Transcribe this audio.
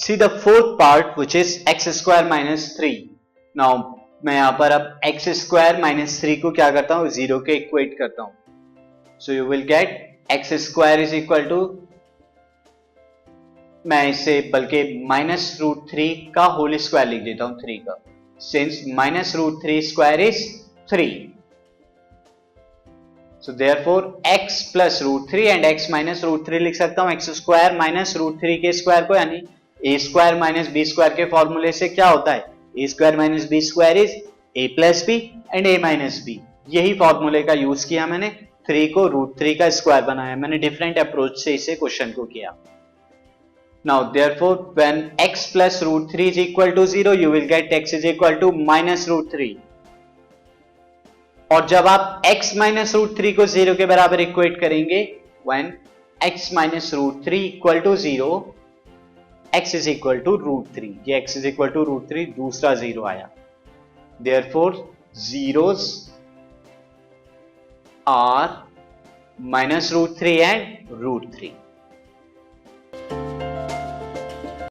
See the fourth part which is x square minus 3. Now मैं यहाँ पर अब x square minus 3 को क्या करता हूँ, जीरो के इक्वेट करता हूँ. So you will get x square is equal to, मैं इसे बल्कि माइनस रूट 3 का होल स्क्वायर लिख देता हूँ 3 का, since minus root 3 square is 3. So therefore x plus root 3 and x minus root 3 लिख सकता हूँ x square minus root 3 के स्क्वायर को, यानी a square minus b square के फॉर्मूले से क्या होता है, a square minus b square is a plus b and a minus b. यही फॉर्मूले का यूज किया मैंने, 3 को रूट 3 का स्क्वायर बनाया मैंने, डिफरेंट अप्रोच से इसे क्वेश्चन को किया. Now therefore when x plus root 3 is equal to 0 you will get x is equal to minus root 3. और जब आप x माइनस रूट 3 को 0 के बराबर इक्वेट करेंगे, when x minus root 3 equal to 0, x is equal to root 3, ये x is equal to root 3 दूसरा 0 आया. Therefore zeros are minus root 3 and root 3.